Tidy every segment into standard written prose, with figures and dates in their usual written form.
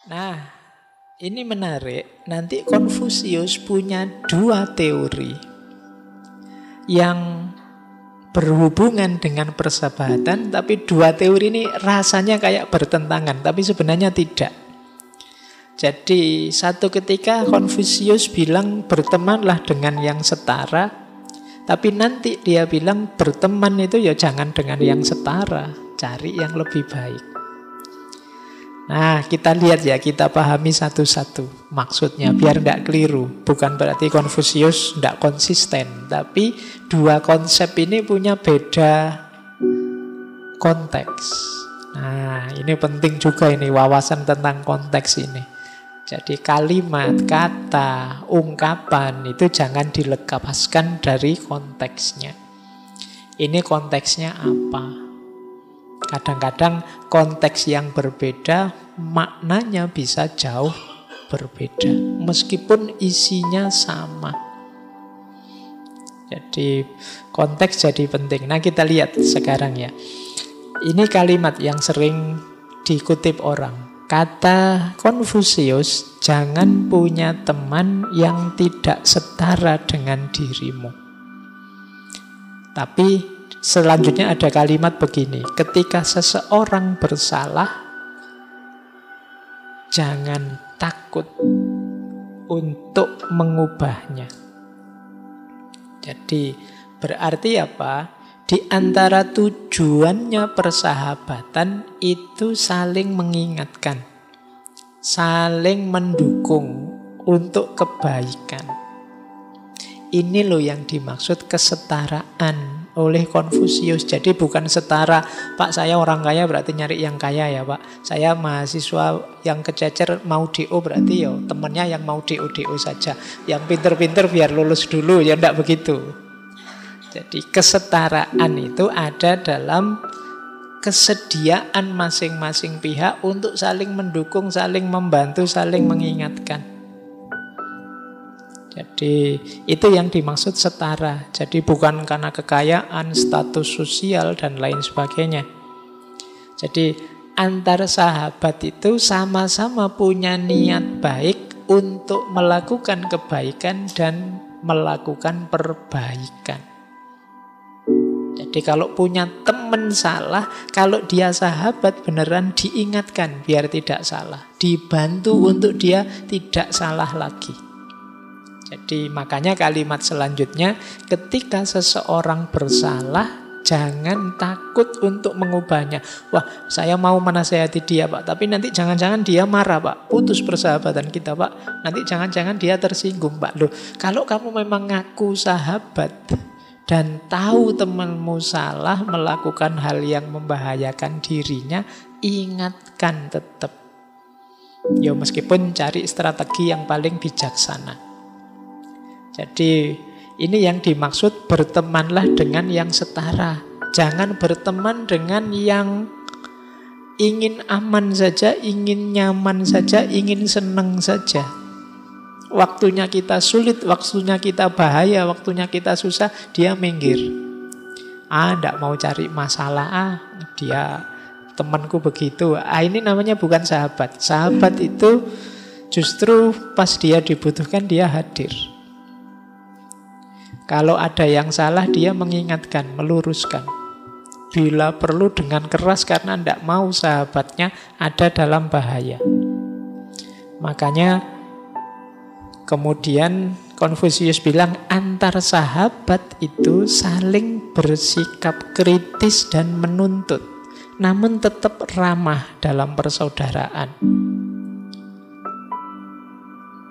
Nah, ini menarik. Nanti Konfusius punya dua teori yang berhubungan dengan persahabatan, tapi dua teori ini rasanya kayak bertentangan, tapi sebenarnya tidak. Jadi satu ketika Konfusius bilang bertemanlah dengan yang setara, tapi nanti dia bilang berteman itu ya jangan dengan yang setara, cari yang lebih baik. Nah, kita lihat ya, kita pahami satu-satu maksudnya, biar tidak keliru. Bukan berarti Konfusius tidak konsisten, tapi dua konsep ini punya beda konteks. Nah, ini penting juga ini, wawasan tentang konteks ini. Jadi kalimat, kata, ungkapan itu jangan dilepaskan dari konteksnya. Ini konteksnya apa? Kadang-kadang konteks yang berbeda, maknanya bisa jauh berbeda, meskipun isinya sama. Jadi konteks jadi penting. Nah, kita lihat sekarang ya. Ini kalimat yang sering dikutip orang. Kata Konfusius, jangan punya teman yang tidak setara dengan dirimu. Tapi selanjutnya ada kalimat begini, ketika seseorang bersalah, jangan takut untuk mengubahnya. Jadi berarti apa? Di antara tujuannya persahabatan itu saling mengingatkan, saling mendukung untuk kebaikan. Ini loh yang dimaksud kesetaraan oleh Konfusius. Jadi bukan setara, Pak saya orang kaya berarti nyari yang kaya ya Pak. Saya mahasiswa yang kececer mau DO berarti ya temennya yang mau DO saja. Yang pinter-pinter biar lulus dulu, ya enggak begitu. Jadi kesetaraan itu ada dalam kesediaan masing-masing pihak untuk saling mendukung, saling membantu, saling mengingatkan. Jadi itu yang dimaksud setara. Jadi bukan karena kekayaan, status sosial, dan lain sebagainya. Jadi antar sahabat itu sama-sama punya niat baik untuk melakukan kebaikan dan melakukan perbaikan. Jadi kalau punya teman salah, kalau dia sahabat beneran diingatkan biar tidak salah, dibantu untuk dia tidak salah lagi. Jadi makanya kalimat selanjutnya, ketika seseorang bersalah, jangan takut untuk mengubahnya. Wah, saya mau menasehati dia Pak, tapi nanti jangan-jangan dia marah Pak, putus persahabatan kita Pak. Nanti jangan-jangan dia tersinggung Pak. Loh, kalau kamu memang ngaku sahabat dan tahu temanmu salah melakukan hal yang membahayakan dirinya, ingatkan tetap. Ya meskipun cari strategi yang paling bijaksana. Jadi ini yang dimaksud bertemanlah dengan yang setara. Jangan berteman dengan yang ingin aman saja, ingin nyaman saja, ingin senang saja. Waktunya kita sulit, waktunya kita bahaya, waktunya kita susah, dia minggir. Nggak mau cari masalah, dia temanku begitu. Ini namanya bukan sahabat. Sahabat itu justru pas dia dibutuhkan dia hadir. Kalau ada yang salah, dia mengingatkan, meluruskan. Bila perlu dengan keras karena tidak mau sahabatnya ada dalam bahaya. Makanya kemudian Konfusius bilang antar sahabat itu saling bersikap kritis dan menuntut, namun tetap ramah dalam persaudaraan.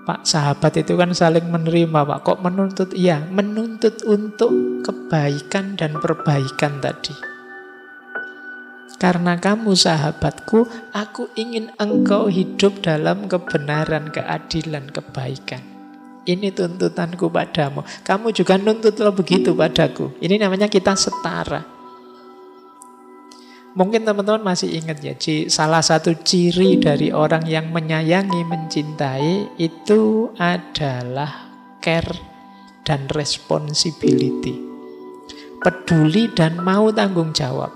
Pak, sahabat itu kan saling menerima Pak. Kok menuntut? Iya, menuntut untuk kebaikan dan perbaikan tadi. Karena kamu sahabatku, aku ingin engkau hidup dalam kebenaran, keadilan, kebaikan. Ini tuntutanku padamu. Kamu juga nuntutlah begitu padaku. Ini namanya kita setara. Mungkin teman-teman masih ingat ya, salah satu ciri dari orang yang menyayangi, mencintai itu adalah care dan responsibility. Peduli dan mau tanggung jawab.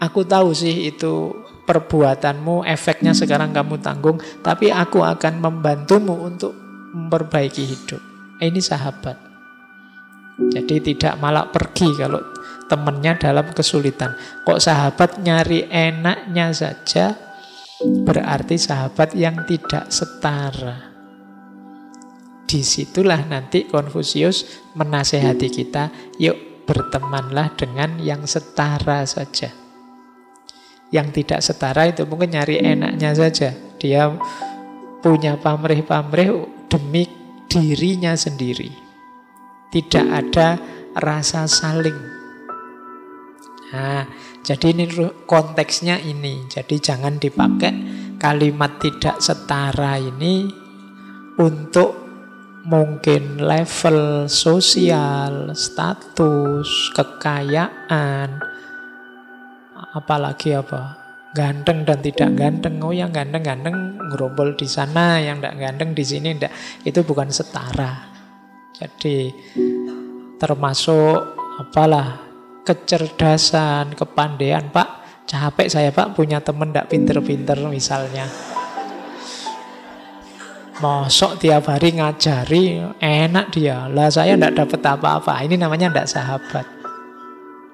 Aku tahu sih itu perbuatanmu, efeknya sekarang kamu tanggung, tapi aku akan membantumu untuk memperbaiki hidup. Ini sahabat. Jadi tidak malah pergi kalau temannya dalam kesulitan. Kok sahabat nyari enaknya saja, berarti sahabat yang tidak setara. Disitulah nanti Konfusius menasehati kita, yuk bertemanlah dengan yang setara saja. Yang tidak setara itu mungkin nyari enaknya saja. Dia punya pamrih-pamrih demi dirinya sendiri. Tidak ada rasa saling. Nah, jadi ini konteksnya ini. Jadi jangan dipakai kalimat tidak setara ini untuk mungkin level sosial, status, kekayaan, apalagi ganteng dan tidak ganteng. Oh, yang ganteng-ganteng ngerombol di sana, yang tidak ganteng di sini tidak. Itu bukan setara. Jadi termasuk kecerdasan, kepandaian. Pak, capek saya Pak punya teman tidak pinter-pinter misalnya. Mosok tiap hari ngajari, enak dia. Lah saya tidak dapat apa-apa. Ini namanya tidak sahabat.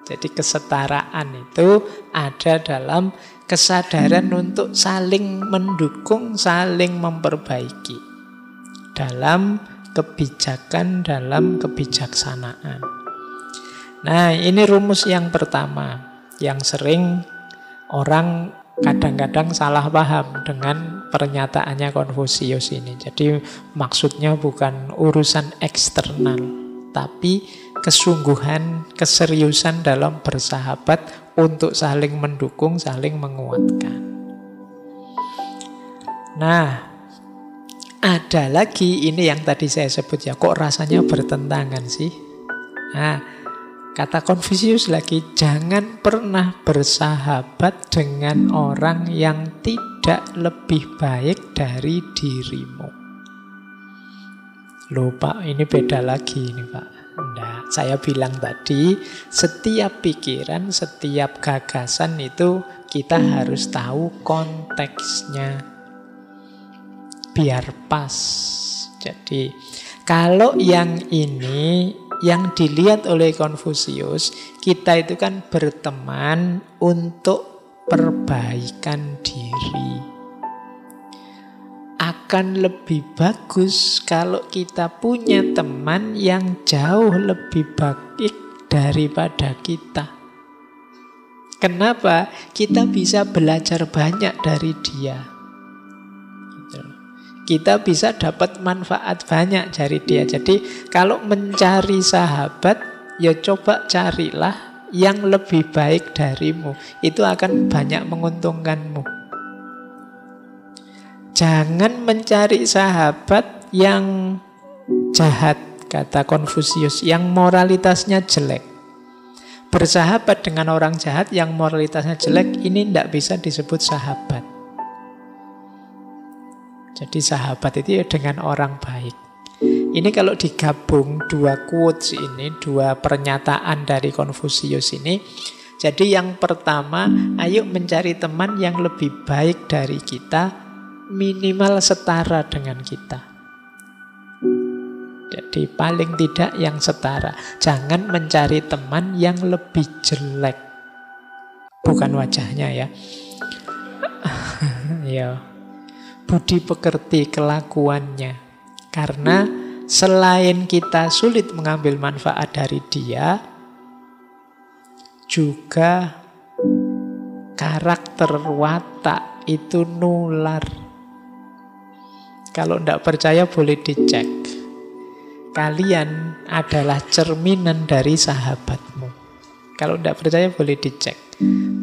Jadi kesetaraan itu ada dalam kesadaran untuk saling mendukung, saling memperbaiki. Dalam kebijakan, dalam kebijaksanaan. Nah, ini rumus yang pertama. Yang sering orang kadang-kadang salah paham dengan pernyataannya Konfusius ini. Jadi maksudnya bukan urusan eksternal, tapi kesungguhan, keseriusan dalam bersahabat untuk saling mendukung, saling menguatkan. Nah, ada lagi ini yang tadi saya sebut ya, kok rasanya bertentangan sih? Nah, kata Konfusius lagi, jangan pernah bersahabat dengan orang yang tidak lebih baik dari dirimu. Loh Pak, ini beda lagi ini Pak. Nah, saya bilang tadi, setiap pikiran, setiap gagasan itu kita harus tahu konteksnya. Biar pas. Jadi, kalau yang ini yang dilihat oleh Konfusius, kita itu kan berteman untuk perbaikan diri. Akan lebih bagus kalau kita punya teman yang jauh lebih baik daripada kita. Kenapa? Kita bisa belajar banyak dari dia. Kita bisa dapat manfaat banyak dari dia. Jadi kalau mencari sahabat, ya coba carilah yang lebih baik darimu. Itu akan banyak menguntungkanmu. Jangan mencari sahabat yang jahat, kata Konfusius, yang moralitasnya jelek. Bersahabat dengan orang jahat yang moralitasnya jelek, ini tidak bisa disebut sahabat. Jadi sahabat itu ya dengan orang baik. Ini kalau digabung dua quotes ini, dua pernyataan dari Konfusius ini. Jadi yang pertama, ayo mencari teman yang lebih baik dari kita, minimal setara dengan kita. Jadi paling tidak yang setara. Jangan mencari teman yang lebih jelek. Bukan wajahnya ya. Ya. Budi pekerti kelakuannya. Karena selain kita sulit mengambil manfaat dari dia, juga karakter watak itu nular. Kalau tidak percaya boleh dicek. Kalian adalah cerminan dari sahabatmu. Kalau tidak percaya boleh dicek.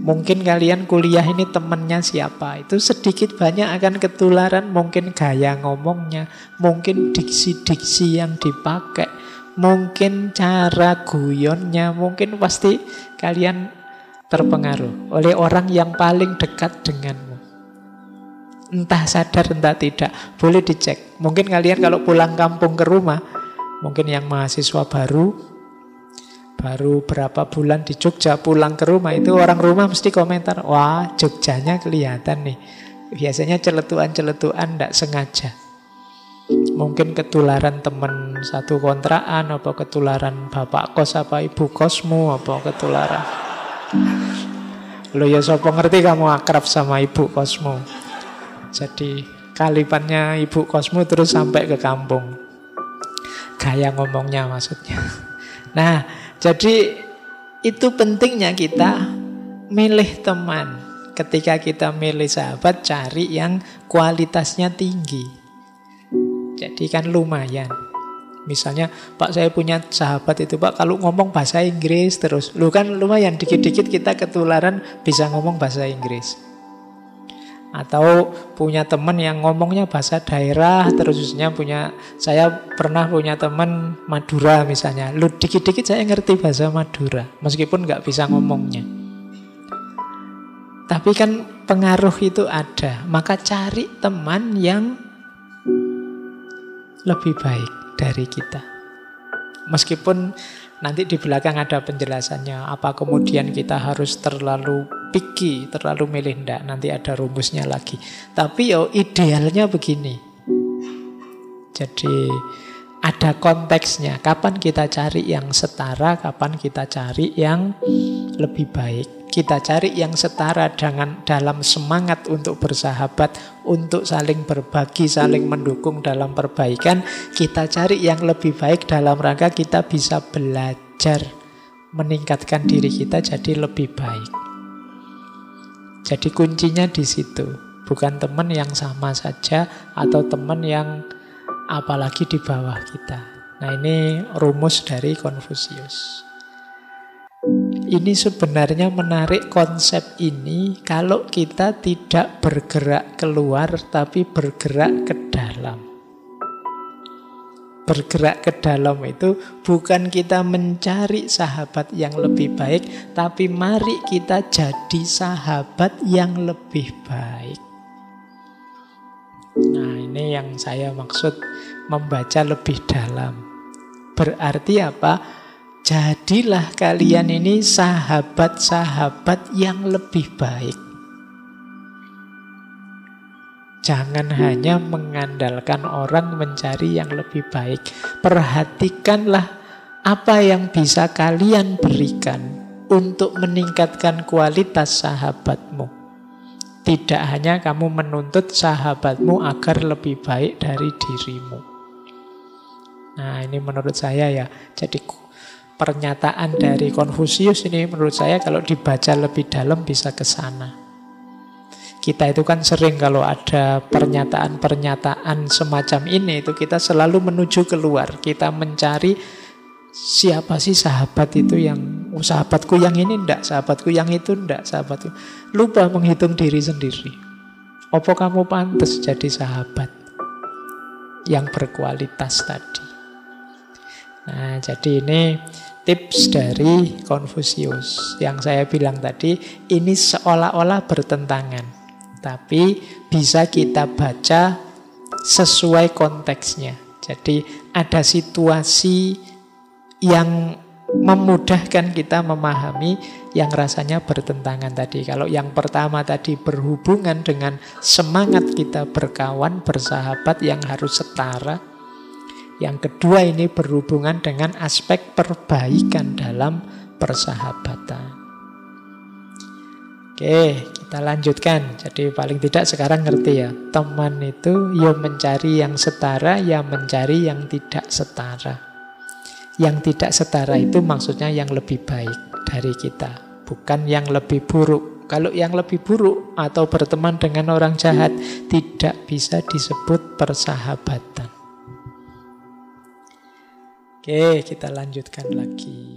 Mungkin kalian kuliah ini temennya siapa, itu sedikit banyak akan ketularan. Mungkin gaya ngomongnya, mungkin diksi-diksi yang dipakai, mungkin cara guyonnya, mungkin pasti kalian terpengaruh oleh orang yang paling dekat denganmu. Entah sadar entah tidak, boleh dicek. Mungkin kalian kalau pulang kampung ke rumah, mungkin yang mahasiswa baru baru berapa bulan di Jogja, pulang ke rumah itu orang rumah mesti komentar, wah Jogjanya kelihatan nih. Biasanya celetuan-celetuan tidak sengaja. Mungkin ketularan teman satu kontrakan, apa ketularan bapak kos apa ibu kosmu, apa ketularan. Lo ya sopo ngerti kamu akrab sama ibu kosmu. Jadi kalipannya ibu kosmu terus sampai ke kampung. Gaya ngomongnya maksudnya. Nah, jadi itu pentingnya kita milih teman. Ketika kita milih sahabat, cari yang kualitasnya tinggi. Jadi kan lumayan. Misalnya, Pak saya punya sahabat itu Pak, kalau ngomong bahasa Inggris terus. Lu kan lumayan, dikit-dikit kita ketularan bisa ngomong bahasa Inggris. Atau punya teman yang ngomongnya bahasa daerah, terusnya saya pernah punya teman Madura misalnya. Lu dikit-dikit saya ngerti bahasa Madura, meskipun nggak bisa ngomongnya. Tapi kan pengaruh itu ada, maka cari teman yang lebih baik dari kita. Meskipun nanti di belakang ada penjelasannya, apa kemudian kita harus terlalu picky, terlalu milih, enggak, nanti ada rumusnya lagi. Tapi idealnya begini. Jadi ada konteksnya, kapan kita cari yang setara, kapan kita cari yang lebih baik. Kita cari yang setara dengan dalam semangat untuk bersahabat, untuk saling berbagi, saling mendukung dalam perbaikan. Kita cari yang lebih baik dalam rangka kita bisa belajar meningkatkan diri kita jadi lebih baik. Jadi kuncinya di situ, bukan teman yang sama saja atau teman yang apalagi di bawah kita. Nah, ini rumus dari Konfusius. Ini sebenarnya menarik konsep ini kalau kita tidak bergerak keluar tapi bergerak ke dalam. Bergerak ke dalam itu bukan kita mencari sahabat yang lebih baik, tapi mari kita jadi sahabat yang lebih baik. Nah, ini yang saya maksud membaca lebih dalam. Berarti apa? Jadilah kalian ini sahabat-sahabat yang lebih baik. Jangan hanya mengandalkan orang mencari yang lebih baik. Perhatikanlah apa yang bisa kalian berikan untuk meningkatkan kualitas sahabatmu. Tidak hanya kamu menuntut sahabatmu agar lebih baik dari dirimu. Nah, ini menurut saya ya. Jadi pernyataan dari Konfusius ini menurut saya kalau dibaca lebih dalam bisa ke sana. Kita itu kan sering kalau ada pernyataan-pernyataan semacam ini itu kita selalu menuju keluar. Kita mencari siapa sih sahabat itu yang sahabatku yang ini enggak, sahabatku yang itu enggak, sahabatku. Lupa menghitung diri sendiri. Apa kamu pantas jadi sahabat yang berkualitas tadi? Nah, jadi ini tips dari Konfusius. Yang saya bilang tadi, ini seolah-olah bertentangan. Tapi bisa kita baca sesuai konteksnya. Jadi ada situasi yang memudahkan kita memahami yang rasanya bertentangan tadi. Kalau yang pertama tadi berhubungan dengan semangat kita berkawan, bersahabat yang harus setara. Yang kedua ini berhubungan dengan aspek perbaikan dalam persahabatan. Oke, kita lanjutkan. Jadi paling tidak sekarang ngerti ya. Teman itu ya mencari yang setara, ya mencari yang tidak setara. Yang tidak setara itu maksudnya yang lebih baik dari kita, bukan yang lebih buruk. Kalau yang lebih buruk atau berteman dengan orang jahat tidak bisa disebut persahabatan. Oke, kita lanjutkan lagi.